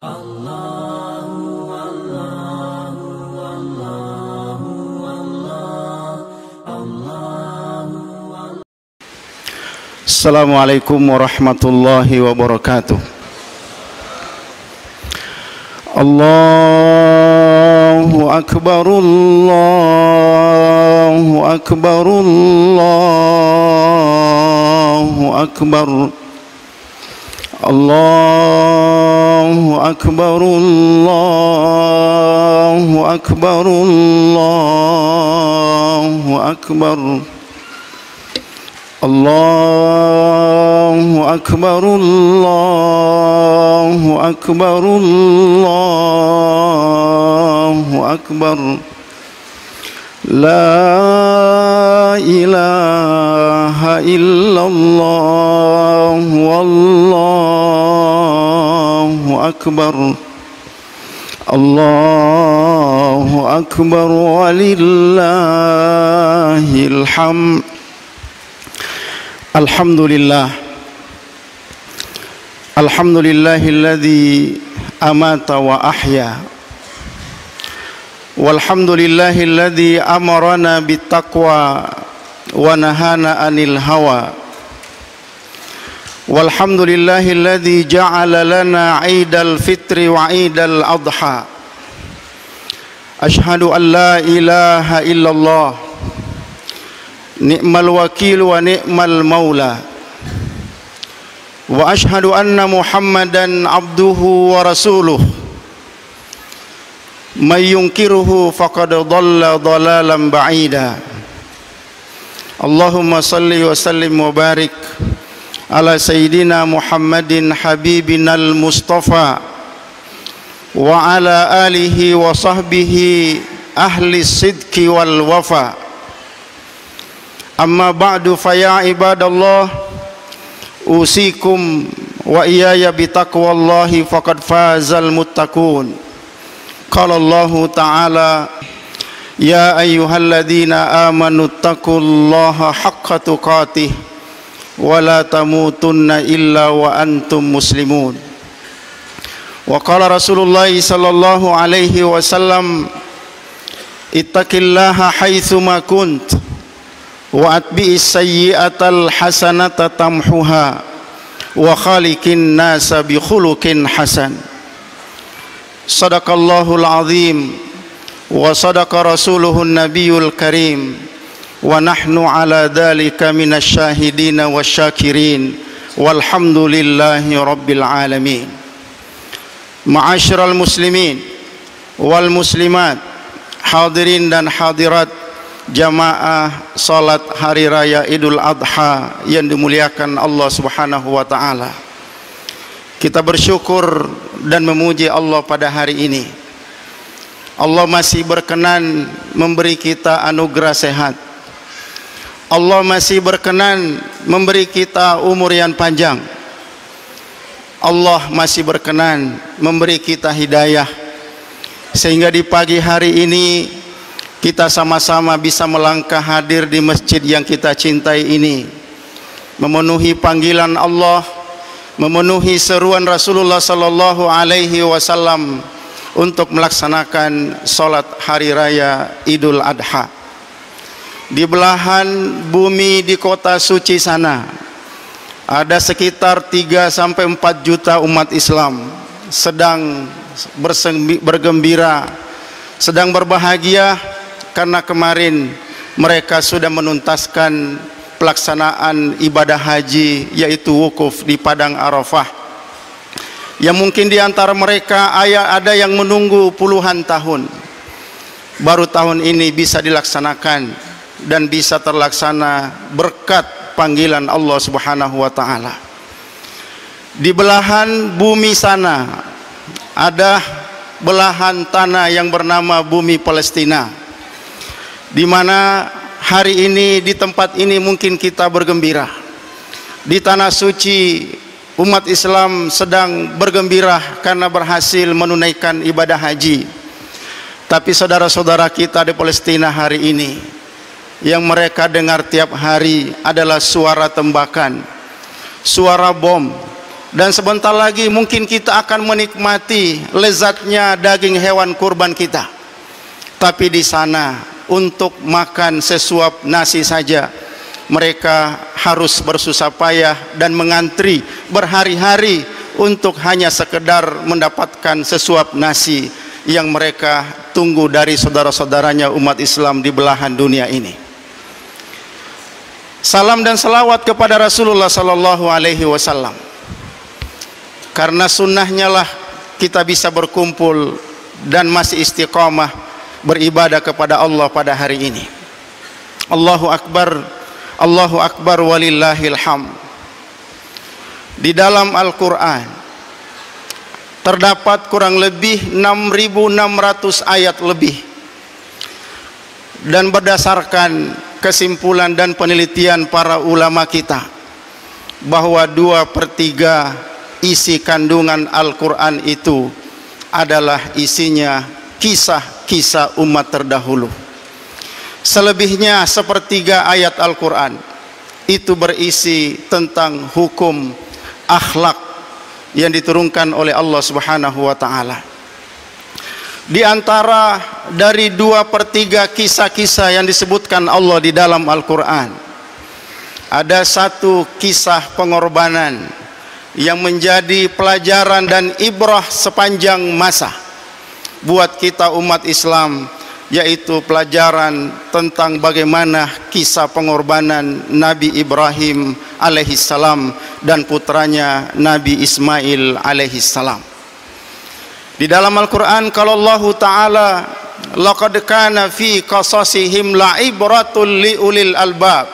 Assalamualaikum warahmatullahi wabarakatuh. Allahu akbar, Allahu akbar, Allahu akbar, Allahu akbar, Allahu akbar, Allahu akbar, Allahu akbar, Allahu akbar, Allahu akbar. La ilaha illallah, wallahu akbar, Allahu akbar, walillahil hamd. Alhamdulillah, alhamdulillahilladzi amata wa ahya, walhamdulillahilladzi amarana bittaqwa wa nahana anil hawa, walhamdulillahilladzi ja'ala lana 'idal fitri wa 'idal adha. Asyhadu an la ilaha illallah, ni'mal wakil wa ni'mal maula, wa ashhadu anna Muhammadan abduhu wa rasuluh. May yunkiruhu faqad dhalla dhalalan ba'ida. Allahumma salli wa sallim wa barik ala sayyidina Muhammadin habibinal mustafa wa ala alihi wa sahbihi ahli sidqi wal wafa. Amma ba'du faya ibadallah, usikum wa iyaya bitaqwallahi faqad fazal muttaqun. Qala Allahu ta'ala, ya ayyuhalladzina amanu taqullaha haqqa tuqatih wa la tamutunna illa wa antum muslimun. Wa qala Rasulullah sallallahu alaihi wasallam, ittaqillaha haitsu ma kunt wa atbi'is sayyi'atal hasanata tamhuha wa khaliqin nasa bi khuluqin hasan. Sadaqallahul azim wa sadaqa rasuluhun nabiyul karim wa nahnu ala dhalika minasy syahidin wasyakirin walhamdulillahi rabbil alamin. Ma'asyiral muslimin wal muslimat, hadirin dan hadirat jamaah salat hari raya Idul Adha yang dimuliakan Allah Subhanahu wa taala. Kita bersyukur dan memuji Allah pada hari ini. Allah masih berkenan memberi kita anugerah sehat. Allah masih berkenan memberi kita umur yang panjang. Allah masih berkenan memberi kita hidayah sehingga di pagi hari ini kita sama-sama bisa melangkah hadir di masjid yang kita cintai ini, memenuhi panggilan Allah, memenuhi seruan Rasulullah sallallahu alaihi wasallam untuk melaksanakan salat hari raya Idul Adha. Di belahan bumi di kota suci sana ada sekitar 3 sampai 4 juta umat Islam sedang bergembira, sedang berbahagia karena kemarin mereka sudah menuntaskan pelaksanaan ibadah haji, yaitu wukuf di Padang Arafah, yang mungkin di antara mereka ada yang menunggu puluhan tahun. Baru tahun ini bisa dilaksanakan dan bisa terlaksana berkat panggilan Allah Subhanahu wa taala. Di belahan bumi sana ada belahan tanah yang bernama bumi Palestina, di mana hari ini di tempat ini mungkin kita bergembira. Di tanah suci umat Islam sedang bergembira karena berhasil menunaikan ibadah haji. Tapi saudara-saudara kita di Palestina hari ini, yang mereka dengar tiap hari adalah suara tembakan, suara bom, dan sebentar lagi mungkin kita akan menikmati lezatnya daging hewan kurban kita. Tapi di sana untuk makan sesuap nasi saja mereka harus bersusah payah dan mengantri berhari-hari untuk hanya sekedar mendapatkan sesuap nasi yang mereka tunggu dari saudara-saudaranya umat Islam di belahan dunia ini. Salam dan salawat kepada Rasulullah sallallahu alaihi wasallam. Karena sunnahnya lah kita bisa berkumpul dan masih istiqamah beribadah kepada Allah pada hari ini. Allahu Akbar walillahil hamd. Di dalam Al-Quran terdapat kurang lebih 6.600 ayat lebih, dan berdasarkan kesimpulan dan penelitian para ulama kita bahwa 2/3 isi kandungan Al-Quran itu adalah isinya kisah-kisah umat terdahulu. Selebihnya 1/3 ayat Al-Quran itu berisi tentang hukum akhlak yang diturunkan oleh Allah Subhanahu wa ta'ala. Di antara dari 2/3 kisah-kisah yang disebutkan Allah di dalam Al-Quran, ada satu kisah pengorbanan yang menjadi pelajaran dan ibrah sepanjang masa buat kita umat Islam, yaitu pelajaran tentang bagaimana kisah pengorbanan Nabi Ibrahim alaihissalam dan putranya Nabi Ismail alaihissalam. Di dalam Al-Quran kalau Allah Ta'ala, laqad kana fi qasasihim la'ibratul liulil albab,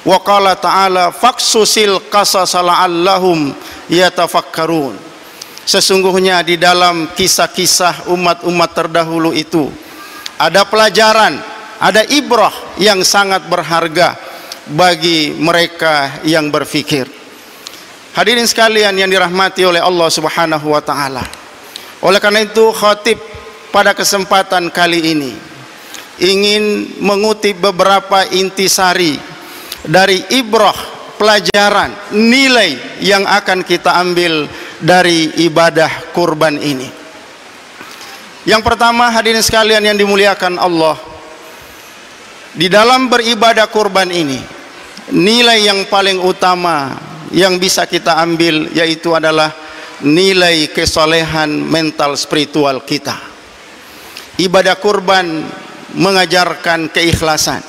wa qala ta'ala faqsusil qasasa la'allahum yatafakkarun. Sesungguhnya di dalam kisah-kisah umat-umat terdahulu itu ada pelajaran, ada ibrah yang sangat berharga bagi mereka yang berfikir. Hadirin sekalian yang dirahmati oleh Allah Subhanahu wa ta'ala, oleh karena itu khatib pada kesempatan kali ini ingin mengutip beberapa intisari dari ibrah, pelajaran, nilai yang akan kita ambil dari ibadah kurban ini. Yang pertama, hadirin sekalian yang dimuliakan Allah, di dalam beribadah kurban ini nilai yang paling utama yang bisa kita ambil yaitu adalah nilai kesolehan mental spiritual kita. Ibadah kurban mengajarkan keikhlasan.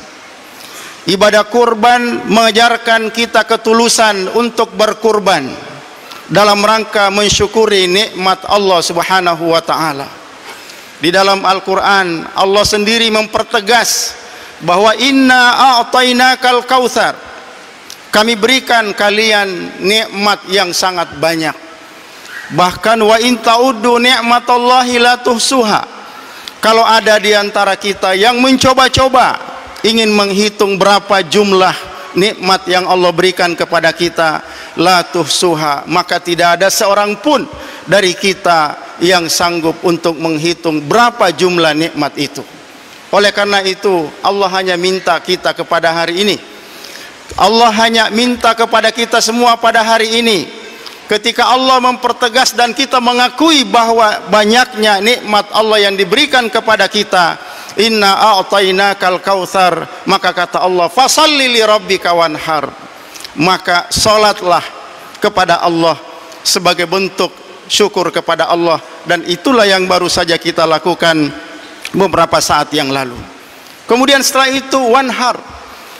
Ibadah kurban mengajarkan kita ketulusan untuk berkurban dalam rangka mensyukuri nikmat Allah Subhanahu wa ta'ala. Di dalam Al-Quran Allah sendiri mempertegas bahwa inna a'tainakal kautsar, kami berikan kalian nikmat yang sangat banyak. Bahkan wa in ta'uddu ni'matallahi la tuhsuha, kalau ada di antara kita yang mencoba-coba ingin menghitung berapa jumlah nikmat yang Allah berikan kepada kita, la tuhsuha, maka tidak ada seorang pun dari kita yang sanggup untuk menghitung berapa jumlah nikmat itu. Oleh karena itu Allah hanya minta kita kepada hari ini, Allah hanya minta kepada kita semua pada hari ini, ketika Allah mempertegas dan kita mengakui bahwa banyaknya nikmat Allah yang diberikan kepada kita, inna a'tainakal kautsar, maka kata Allah fasalli li rabbika wanhar, maka salatlah kepada Allah sebagai bentuk syukur kepada Allah. Dan itulah yang baru saja kita lakukan beberapa saat yang lalu. Kemudian setelah itu wanhar,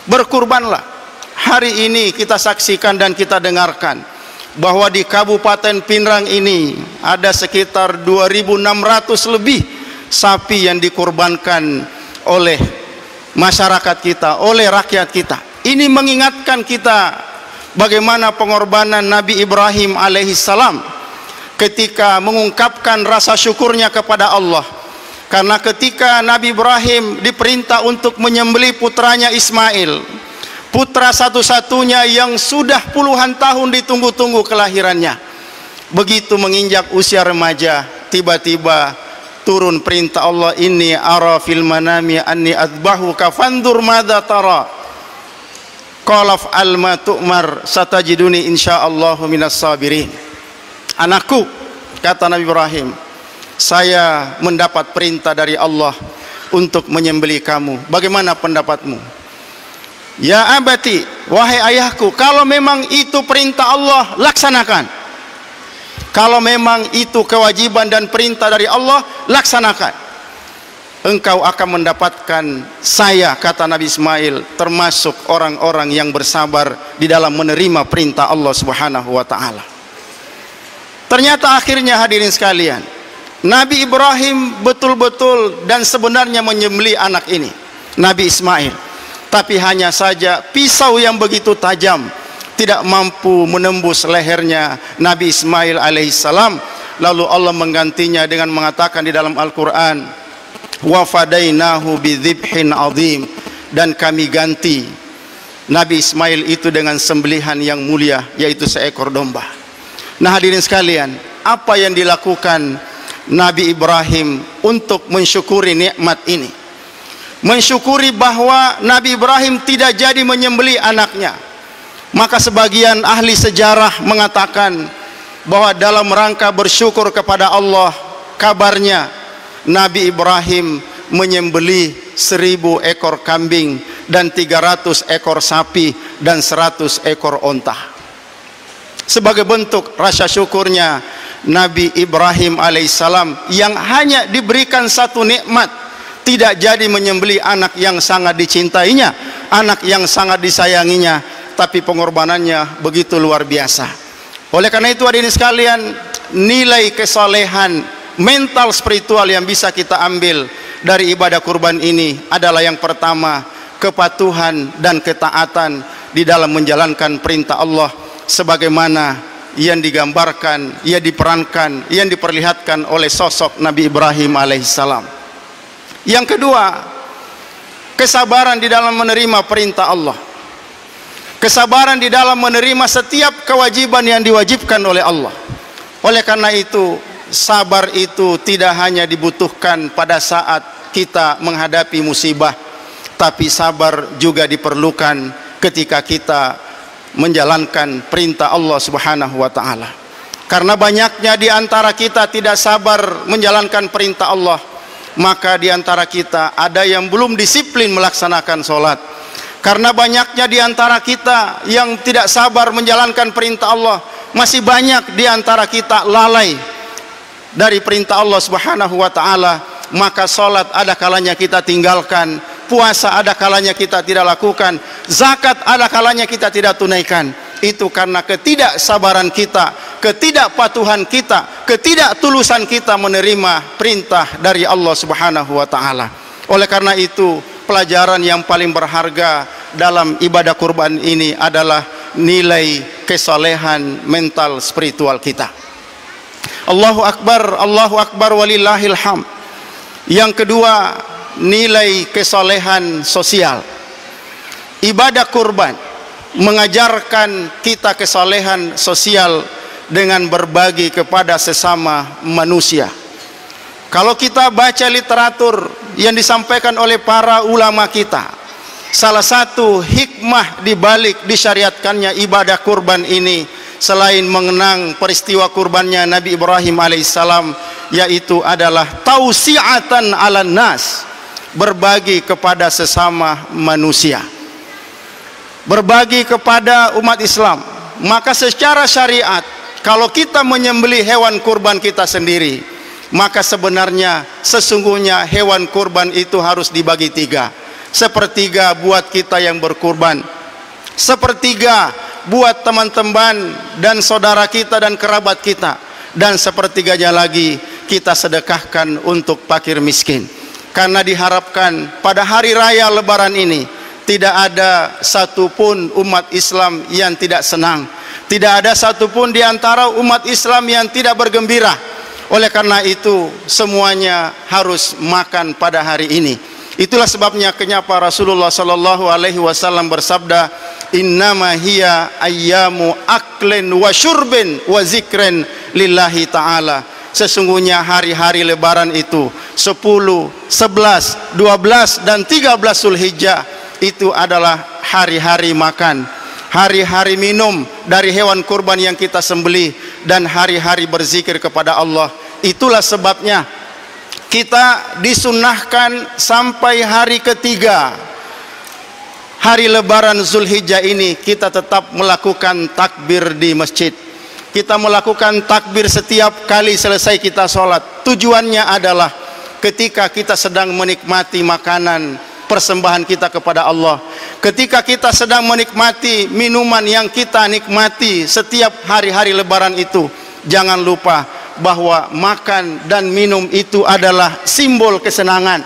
berkurbanlah. Hari ini kita saksikan dan kita dengarkan bahwa di Kabupaten Pinrang ini ada sekitar 2.600 lebih sapi yang dikurbankan oleh masyarakat kita, oleh rakyat kita. Ini mengingatkan kita bagaimana pengorbanan Nabi Ibrahim alaihissalam ketika mengungkapkan rasa syukurnya kepada Allah. Karena ketika Nabi Ibrahim diperintah untuk menyembelih putranya Ismail, putra satu-satunya yang sudah puluhan tahun ditunggu-tunggu kelahirannya, begitu menginjak usia remaja, tiba-tiba turun perintah Allah, inni ara fil manami anni adbahuka fandur madza tara. qala fa'al ma tu'mar satajiduni insyaallahu minas sabirin. Anakku, kata Nabi Ibrahim, saya mendapat perintah dari Allah untuk menyembelih kamu. Bagaimana pendapatmu? Ya abati, wahai ayahku, kalau memang itu perintah Allah, laksanakan. Kalau memang itu kewajiban dan perintah dari Allah, laksanakan. Engkau akan mendapatkan saya, kata Nabi Ismail, termasuk orang-orang yang bersabar di dalam menerima perintah Allah Subhanahu wa ta'ala. Ternyata akhirnya hadirin sekalian, Nabi Ibrahim betul-betul dan sebenarnya menyembelih anak ini, Nabi Ismail. Tapi hanya saja pisau yang begitu tajam tidak mampu menembus lehernya Nabi Ismail alaihissalam. Lalu Allah menggantinya dengan mengatakan di dalam Al-Quran, wa fadainahu bidzibhin azim, dan kami ganti Nabi Ismail itu dengan sembelihan yang mulia, yaitu seekor domba. Nah hadirin sekalian, apa yang dilakukan Nabi Ibrahim untuk mensyukuri nikmat ini? Mensyukuri bahwa Nabi Ibrahim tidak jadi menyembelih anaknya. Maka sebagian ahli sejarah mengatakan bahwa dalam rangka bersyukur kepada Allah, kabarnya Nabi Ibrahim menyembelih 1000 ekor kambing dan 300 ekor sapi dan 100 ekor onta. Sebagai bentuk rasa syukurnya Nabi Ibrahim alaihissalam yang hanya diberikan satu nikmat, tidak jadi menyembelih anak yang sangat dicintainya, anak yang sangat disayanginya, tapi pengorbanannya begitu luar biasa. Oleh karena itu hadirin sekalian, nilai kesalehan mental spiritual yang bisa kita ambil dari ibadah kurban ini adalah yang pertama, kepatuhan dan ketaatan di dalam menjalankan perintah Allah sebagaimana yang digambarkan, yang diperankan, yang diperlihatkan oleh sosok Nabi Ibrahim alaihissalam. Yang kedua, kesabaran di dalam menerima perintah Allah, kesabaran di dalam menerima setiap kewajiban yang diwajibkan oleh Allah. Oleh karena itu, sabar itu tidak hanya dibutuhkan pada saat kita menghadapi musibah, tapi sabar juga diperlukan ketika kita menjalankan perintah Allah Subhanahu wa ta'ala. Karena banyaknya di antara kita tidak sabar menjalankan perintah Allah, maka di antara kita ada yang belum disiplin melaksanakan sholat. Karena banyaknya di antara kita yang tidak sabar menjalankan perintah Allah, masih banyak di antara kita lalai dari perintah Allah Subhanahu wa ta'ala. Maka sholat ada kalanya kita tinggalkan, puasa ada kalanya kita tidak lakukan, zakat ada kalanya kita tidak tunaikan. Itu karena ketidaksabaran kita, ketidakpatuhan kita, ketidaktulusan kita menerima perintah dari Allah Subhanahu wa ta'ala. Oleh karena itu, pelajaran yang paling berharga dalam ibadah kurban ini adalah nilai kesalehan mental spiritual kita. Allahu Akbar walillahil hamd. Yang kedua, nilai kesalehan sosial. Ibadah kurban mengajarkan kita kesalehan sosial dengan berbagi kepada sesama manusia. Kalau kita baca literatur yang disampaikan oleh para ulama kita, salah satu hikmah dibalik disyariatkannya ibadah kurban ini, selain mengenang peristiwa kurbannya Nabi Ibrahim alaihissalam, yaitu adalah tausi'atan 'alan nas, berbagi kepada sesama manusia, berbagi kepada umat Islam. Maka secara syariat, kalau kita menyembelih hewan kurban kita sendiri, maka sebenarnya sesungguhnya hewan kurban itu harus dibagi 3. Sepertiga buat kita yang berkurban, sepertiga buat teman-teman dan saudara kita dan kerabat kita, dan sepertiganya lagi kita sedekahkan untuk fakir miskin. Karena diharapkan pada hari raya lebaran ini tidak ada satupun umat Islam yang tidak senang, tidak ada satupun di antara umat Islam yang tidak bergembira. Oleh karena itu semuanya harus makan pada hari ini. Itulah sebabnya kenapa Rasulullah sallallahu alaihi wasallam bersabda, innama hiya ayyamu aklin wa syurbin wa zikrin lillahi ta'ala. Sesungguhnya hari-hari lebaran itu 10, 11, 12 dan 13 Zulhijjah itu adalah hari-hari makan, hari-hari minum dari hewan kurban yang kita sembelih, dan hari-hari berzikir kepada Allah. Itulah sebabnya kita disunnahkan sampai hari ketiga, hari lebaran Zulhijjah ini, kita tetap melakukan takbir di masjid. Kita melakukan takbir setiap kali selesai kita sholat. Tujuannya adalah ketika kita sedang menikmati makanan persembahan kita kepada Allah, ketika kita sedang menikmati minuman yang kita nikmati setiap hari-hari lebaran itu, jangan lupa bahwa makan dan minum itu adalah simbol kesenangan.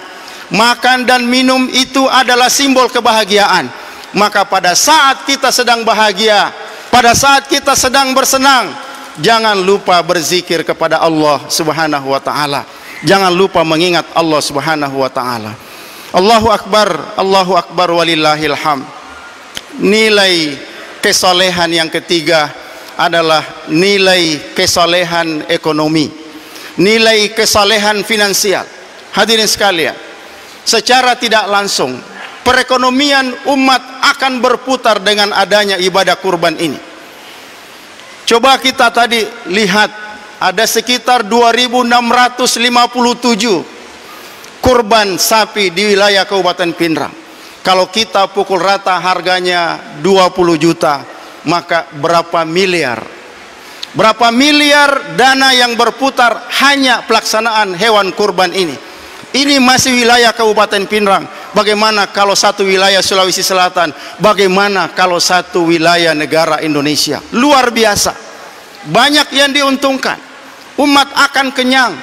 Makan dan minum itu adalah simbol kebahagiaan. Maka pada saat kita sedang bahagia, pada saat kita sedang bersenang, jangan lupa berzikir kepada Allah Subhanahu wa taala. Jangan lupa mengingat Allah Subhanahu wa taala. Allahu akbar walillahil hamd. Nilai kesolehan yang ketiga adalah nilai kesolehan ekonomi, nilai kesolehan finansial. Hadirin sekalian, secara tidak langsung perekonomian umat akan berputar dengan adanya ibadah kurban ini. Coba kita tadi lihat, ada sekitar 2.657 kurban sapi di wilayah Kabupaten Pindrang. Kalau kita pukul rata harganya 20 juta, maka berapa miliar? Berapa miliar dana yang berputar hanya pelaksanaan hewan kurban ini? Ini masih wilayah Kabupaten Pindrang. Bagaimana kalau satu wilayah Sulawesi Selatan? Bagaimana kalau satu wilayah negara Indonesia? Luar biasa. Banyak yang diuntungkan. Umat akan kenyang.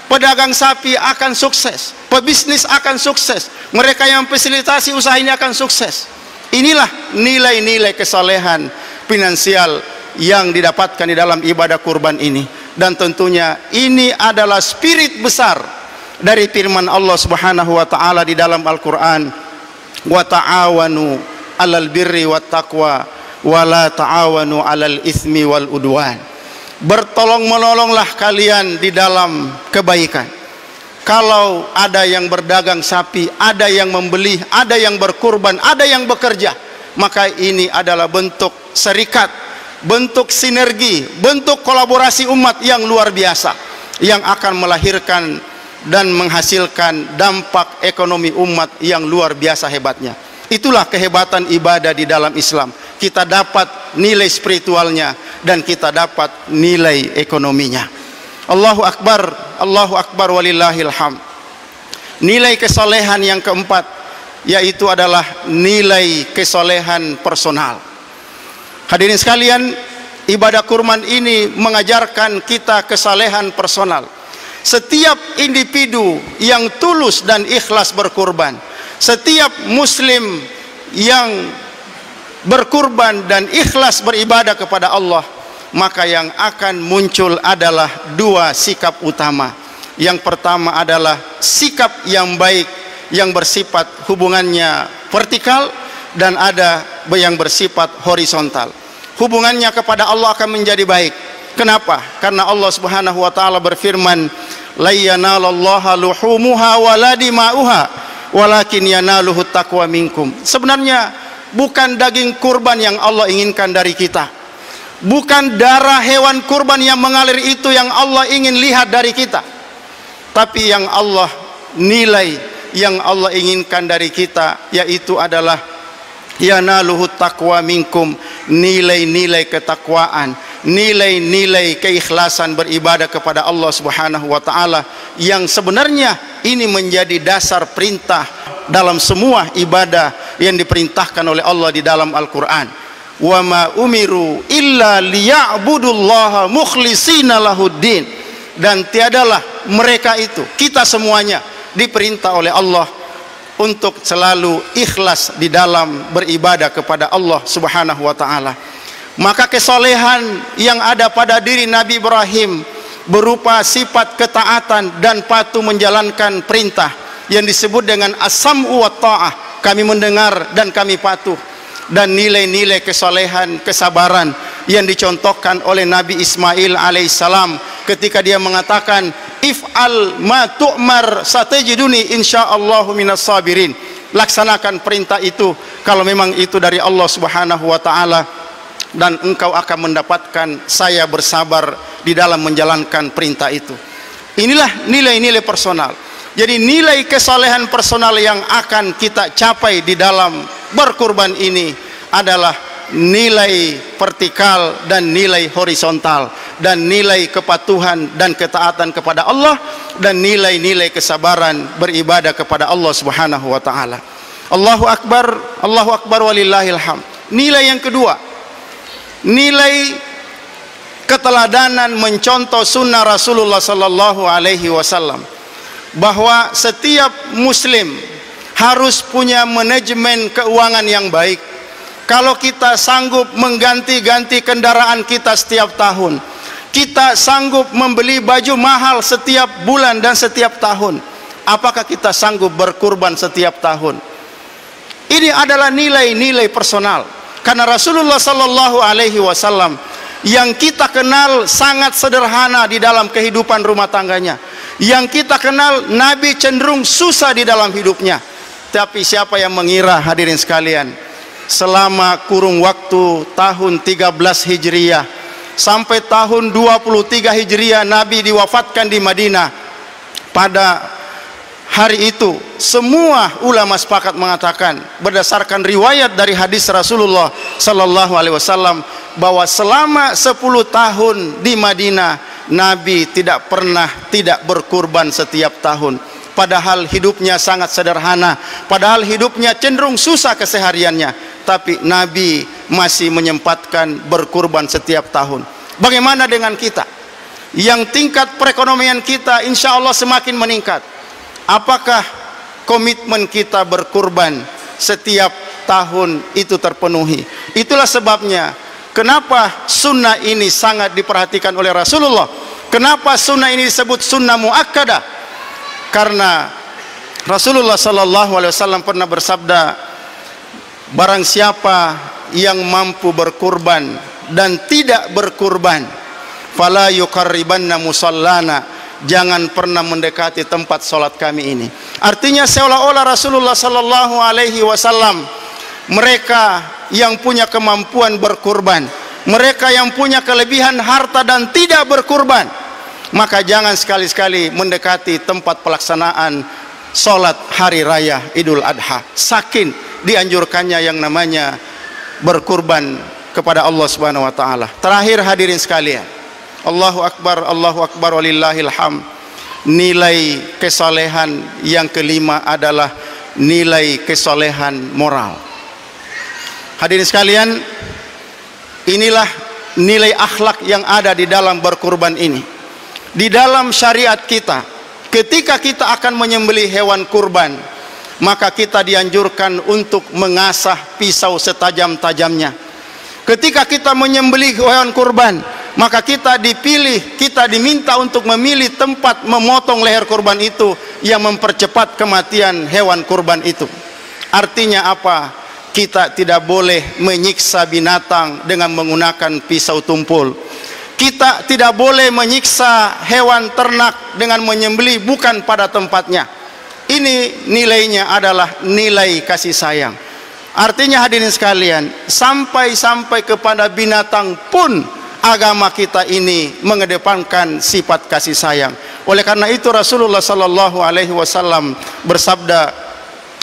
Pedagang sapi akan sukses. Pebisnis akan sukses. Mereka yang fasilitasi usaha ini akan sukses. Inilah nilai-nilai kesalehan finansial yang didapatkan di dalam ibadah kurban ini. Dan tentunya ini adalah spirit besar dari firman Allah Subhanahu wa taala di dalam Al-Qur'an, wa ta'awanu 'alal birri wat taqwa wa la ta'awanu 'alal itsmi wal udwan. Bertolong-menolonglah kalian di dalam kebaikan. Kalau ada yang berdagang sapi, ada yang membeli, ada yang berkurban, ada yang bekerja, maka ini adalah bentuk serikat, bentuk sinergi, bentuk kolaborasi umat yang luar biasa, yang akan melahirkan dan menghasilkan dampak ekonomi umat yang luar biasa hebatnya. Itulah kehebatan ibadah di dalam Islam. Kita dapat nilai spiritualnya dan kita dapat nilai ekonominya. Allahu akbar walillahil hamd. Nilai kesolehan yang keempat yaitu adalah nilai kesolehan personal. Hadirin sekalian, ibadah kurban ini mengajarkan kita kesalehan personal. Setiap individu yang tulus dan ikhlas berkurban, setiap muslim yang berkurban dan ikhlas beribadah kepada Allah, maka yang akan muncul adalah dua sikap utama. Yang pertama adalah sikap yang baik yang bersifat hubungannya vertikal, dan ada yang bersifat horizontal. Hubungannya kepada Allah akan menjadi baik. Kenapa? Karena Allah Subhanahu wa taala berfirman, la yanalallaha luhumuha wala dima'uha walakin yanaluhu taqwa minkum. Sebenarnya bukan daging kurban yang Allah inginkan dari kita, bukan darah hewan kurban yang mengalir itu yang Allah ingin lihat dari kita, tapi yang Allah nilai, yang Allah inginkan dari kita yaitu adalah yanaluhu taqwa minkum, nilai-nilai ketakwaan, nilai-nilai keikhlasan beribadah kepada Allah Subhanahu wa taala, yang sebenarnya ini menjadi dasar perintah dalam semua ibadah yang diperintahkan oleh Allah di dalam Al-Qur'an. Wa ma umiru illa liya'budullaha mukhlishina lahuddin. Dan tiadalah mereka itu, kita semuanya diperintah oleh Allah untuk selalu ikhlas di dalam beribadah kepada Allah Subhanahu wa taala. Maka kesolehan yang ada pada diri Nabi Ibrahim berupa sifat ketaatan dan patuh menjalankan perintah yang disebut dengan as-sam'u wa ta'ah, kami mendengar dan kami patuh. Dan nilai-nilai kesolehan, kesabaran yang dicontohkan oleh Nabi Ismail alaihissalam ketika dia mengatakan if'al ma tu'mar satajiduni insyaallahu minas sabirin. laksanakan perintah itu kalau memang itu dari Allah Subhanahu wa taala, dan engkau akan mendapatkan saya bersabar di dalam menjalankan perintah itu. Inilah nilai-nilai personal. Jadi nilai kesolehan personal yang akan kita capai di dalam berkurban ini adalah nilai vertikal dan nilai horizontal, dan nilai kepatuhan dan ketaatan kepada Allah, dan nilai-nilai kesabaran beribadah kepada Allah Subhanahu wa taala. Allahu akbar walillahil hamd. Nilai yang kedua, nilai keteladanan mencontoh sunnah Rasulullah sallallahu alaihi wasallam, bahwa setiap muslim harus punya manajemen keuangan yang baik. Kalau kita sanggup mengganti-ganti kendaraan kita setiap tahun, kita sanggup membeli baju mahal setiap bulan dan setiap tahun, apakah kita sanggup berkurban setiap tahun? Ini adalah nilai-nilai personal. Karena Rasulullah sallallahu alaihi wasallam yang kita kenal sangat sederhana di dalam kehidupan rumah tangganya. Yang kita kenal Nabi cenderung susah di dalam hidupnya. Tapi siapa yang mengira, hadirin sekalian, selama kurung waktu tahun 13 Hijriah sampai tahun 23 Hijriah Nabi diwafatkan di Madinah. Pada hari itu semua ulama sepakat mengatakan, berdasarkan riwayat dari hadis Rasulullah sallallahu alaihi wasallam, bahwa selama 10 tahun di Madinah Nabi tidak pernah tidak berkurban setiap tahun. Padahal hidupnya sangat sederhana, padahal hidupnya cenderung susah kesehariannya, tapi Nabi masih menyempatkan berkurban setiap tahun. Bagaimana dengan kita yang tingkat perekonomian kita insya Allah semakin meningkat? Apakah komitmen kita berkurban setiap tahun itu terpenuhi? Itulah sebabnya kenapa sunnah ini sangat diperhatikan oleh Rasulullah. Kenapa sunnah ini disebut sunnah muakkadah? Karena Rasulullah sallallahu alaihi wasallam pernah bersabda, barang siapa yang mampu berkurban dan tidak berkurban, fala yuqarribanna musallana, jangan pernah mendekati tempat salat kami ini. Artinya seolah-olah Rasulullah sallallahu alaihi wasallam, mereka yang punya kemampuan berkurban, mereka yang punya kelebihan harta dan tidak berkurban, maka jangan sekali-sekali mendekati tempat pelaksanaan salat hari raya Idul Adha. Saking dianjurkannya yang namanya berkurban kepada Allah Subhanahu wa taala. Terakhir hadirin sekalian, Allahu akbar walillahil hamd. Nilai kesolehan yang kelima adalah nilai kesolehan moral. Hadirin sekalian, inilah nilai akhlak yang ada di dalam berkurban ini. Di dalam syariat kita, ketika kita akan menyembelih hewan kurban, maka kita dianjurkan untuk mengasah pisau setajam-tajamnya. Ketika kita menyembelih hewan kurban, maka kita diminta untuk memilih tempat memotong leher kurban itu yang mempercepat kematian hewan kurban itu. Artinya apa? Kita tidak boleh menyiksa binatang dengan menggunakan pisau tumpul. Kita tidak boleh menyiksa hewan ternak dengan menyembelih bukan pada tempatnya. Ini nilainya adalah nilai kasih sayang. Artinya hadirin sekalian, sampai kepada binatang pun agama kita ini mengedepankan sifat kasih sayang. Oleh karena itu Rasulullah sallallahu alaihi wasallam bersabda,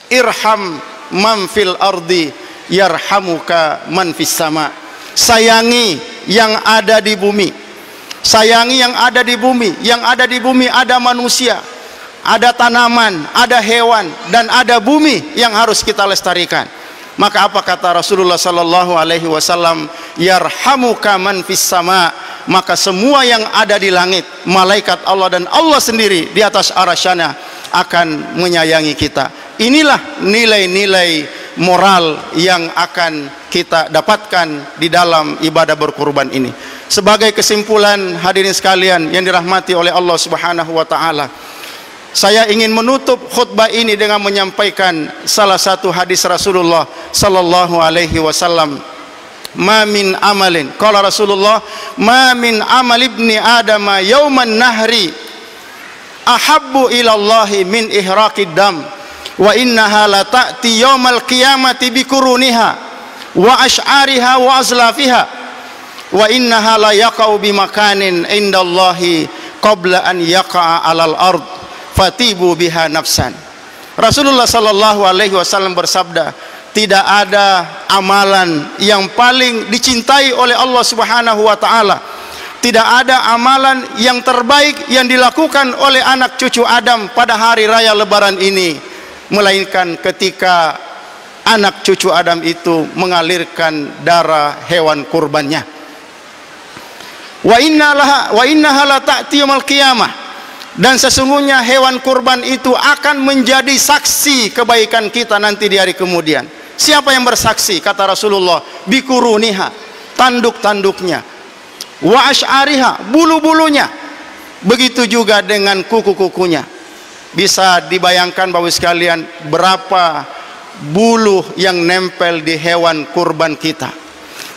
irham man fil ardi yarhamuka man fis sama. Sayangi yang ada di bumi. Sayangi yang ada di bumi. Yang ada di bumi ada manusia, ada tanaman, ada hewan, dan ada bumi yang harus kita lestarikan. Maka apa kata Rasulullah sallallahu alaihi wasallam? Yarhamuka man fis sama. Maka semua yang ada di langit, malaikat Allah dan Allah sendiri di atas arasyana akan menyayangi kita. Inilah nilai-nilai moral yang akan kita dapatkan di dalam ibadah berkurban ini. Sebagai kesimpulan hadirin sekalian yang dirahmati oleh Allah Subhanahu wa taala, saya ingin menutup khutbah ini dengan menyampaikan salah satu hadis Rasulullah sallallahu alaihi wasallam. Ma min amalin, qala Rasulullah, ma min amal ibni Adam yauman nahri ahabbu ila Allah min ihraqid dam. wa innaha la ta'ti yaumal qiyamati bikuruniha wa ash'ariha wa azlafiha wa innaha la yaqau bimakanin indallahi qabla an yaqa'a 'alal ard fatibu biha nafsan. Rasulullah sallallahu alaihi wasallam bersabda, tidak ada amalan yang paling dicintai oleh Allah Subhanahu wa taala. Tidak ada amalan yang terbaik yang dilakukan oleh anak cucu Adam pada hari raya Lebaran ini, melainkan ketika anak cucu Adam itu mengalirkan darah hewan kurbannya. Wa innaha la ta'ti yaumil qiyamah. Dan sesungguhnya hewan kurban itu akan menjadi saksi kebaikan kita nanti di hari kemudian. Siapa yang bersaksi? Kata Rasulullah, bikuruniha, tanduk-tanduknya, wa ash'ariha, bulu-bulunya, begitu juga dengan kuku-kukunya. Bisa dibayangkan Bapak sekalian berapa bulu yang nempel di hewan kurban kita.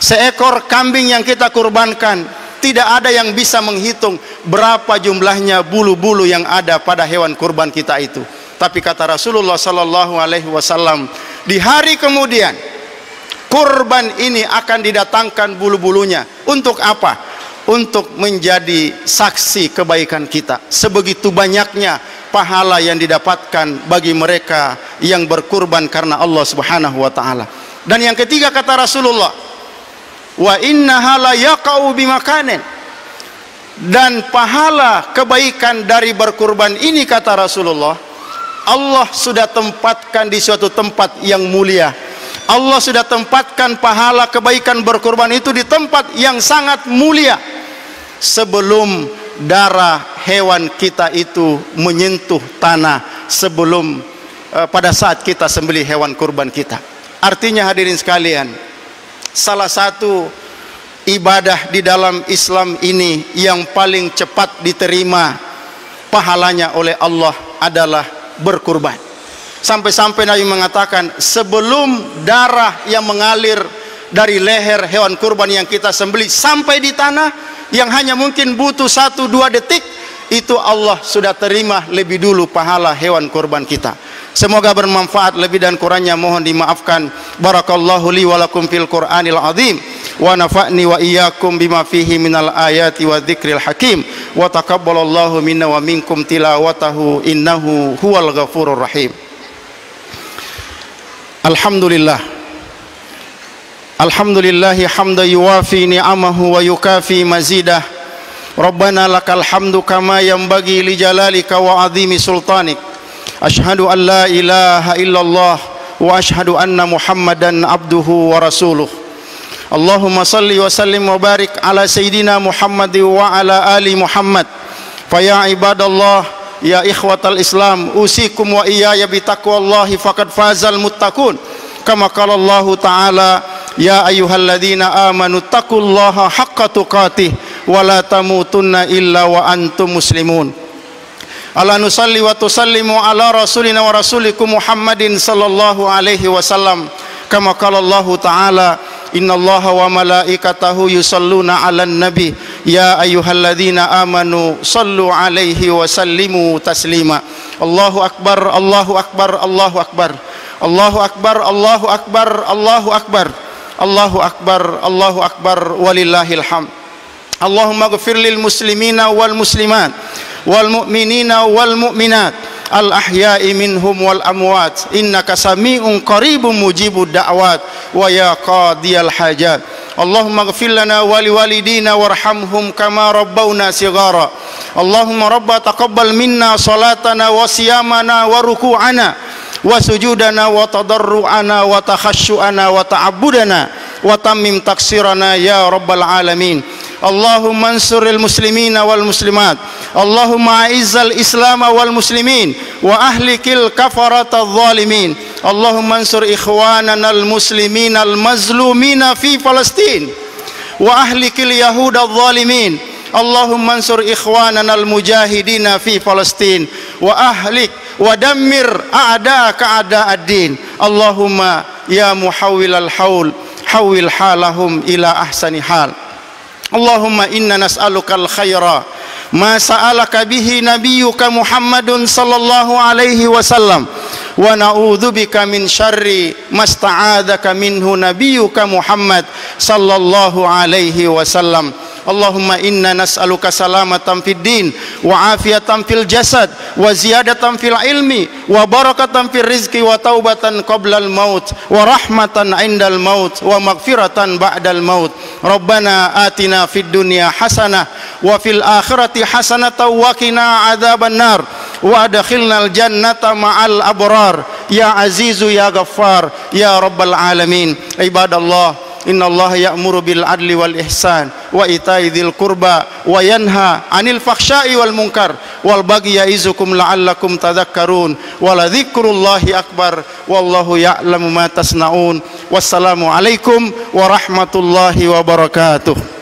Seekor kambing yang kita kurbankan, tidak ada yang bisa menghitung berapa jumlahnya bulu-bulu yang ada pada hewan kurban kita itu. Tapi kata Rasulullah sallallahu alaihi wasallam, di hari kemudian kurban ini akan didatangkan bulu-bulunya. Untuk apa? Untuk menjadi saksi kebaikan kita. Sebegitu banyaknya pahala yang didapatkan bagi mereka yang berkurban karena Allah Subhanahu wa taala. Dan yang ketiga kata Rasulullah, wa innaha la yaqau bimakanin. Dan pahala kebaikan dari berkurban ini kata Rasulullah, Allah sudah tempatkan di suatu tempat yang mulia. Allah sudah tempatkan pahala kebaikan berkurban itu di tempat yang sangat mulia sebelum darah hewan kita itu menyentuh tanah, sebelum pada saat kita sembelih hewan kurban kita. Artinya hadirin sekalian, salah satu ibadah di dalam Islam ini yang paling cepat diterima pahalanya oleh Allah adalah berkurban. Sampai-sampai Nabi mengatakan, sebelum darah yang mengalir dari leher hewan kurban yang kita sembelih sampai di tanah, yang hanya mungkin butuh 1-2 detik, itu Allah sudah terima lebih dulu pahala hewan kurban kita. Semoga bermanfaat. Lebih dan kurangnya mohon dimaafkan. Barakallahu li wa lakum fil Qur'anil azim wa nafa'ni wa iyyakum bima fihi minal ayati wa dzikril hakim wa taqabbalallahu minna wa minkum tilawatahu innahu huwal ghafurur rahim. Alhamdulillah, alhamdulillahi hamdan yuwafi ni'amahu wa yukafi mazidah. Rabbana lakal hamdu kama yanbaghi li jalalika wa azimi sultanik. Ashhadu an la ilaha illallah wa ashhadu anna Muhammadan abduhu wa rasuluh. Allahumma salli wa sallim wa barik ala sayyidina Muhammad wa ala ali Muhammad. Fa ya ibadallah, ya ikhwatal Islam, usikum wa iyaya bi taqwallahi faqad fazal muttaqun. Kama qala Allah Ta'ala, ya ayyuhalladzina amanu taqullaha haqqa tuqatih wa la tamutunna illa wa antum muslimun. Ala nusalli wa tusallimu ala rasulina wa rasulikum Muhammadin sallallahu alaihi wasallam. Kama qala Allah Ta'ala, innallaha wa malaikatahu yusalluna 'alan nabi ya ayyuhalladzina amanu sallu 'alaihi wa sallimu taslima. Allahu akbar, Allahu akbar, Allahu akbar. Allahu akbar, Allahu akbar, Allahu akbar. Allahu akbar, Allahu akbar, walillahil hamd. Allahumma ighfir lil muslimina wal muslimat wal mu'minina wal mu'minat al ahya'i minhum wal amwat innaka sami'un qaribun mujibud da'wat wa ya qadiyal hajat. Allahumma ighfir lana wa liwalidina warhamhum kama rabbawna sighara. Allahumma rabba taqabbal minna salatana wa siyamana wa ruku'ana wa sujudana wa tadarru'ana wa takhashu'ana wa ta'abbudana wa tammim taksirana ya rabbal alamin. Allahumma ansuril muslimina wal muslimat. Allahumma a'izzal islam wal muslimin wa ahlikil kafaratadh zalimin. Allahumma ansur ikhwanana al muslimina al mazlumina fi Palestin wa ahlikil yahudadh zalimin. Allahumma ansur ikhwanana al mujahidina fi Palestin wa ahlik wa dammir a'da'aka a'da'ad-din. Allahumma ya muhawwilal haul hawwil halahum ila ahsani hal. Allahumma inna nas'alukal khaira ma sa'alaka bihi nabiyyuka Muhammadun sallallahu alaihi wasallam wa na'udzubika min syarri masta'adzaka minhu nabiyyuka Muhammad sallallahu alaihi wasallam. Allahumma inna nas'aluka salamatan fid din wa afiatan fil jasad wa ziyadatan fil ilmi wa barakatan fil rizqi wa taubatan qablal maut wa rahmatan indal maut wa maghfiratan ba'dal maut. Rabbana atina fid dunya hasanah wa fil akhirati hasanatan wa qina adzaban nar wa adkhilnal jannata ma'al abrar ya azizu ya ghaffar ya rabbal alamin. Ibadallah, inna Allah ya'muru bil adli wal ihsan wa ita'i dzil qurba wa yanha 'anil fakhsya'i wal munkar wal baghi ya'izukum la'allakum tadhakkarun wa la dzikrullahi akbar wallahu ya'lamu ma tasna'un. Wassalamu alaikum warahmatullahi wabarakatuh.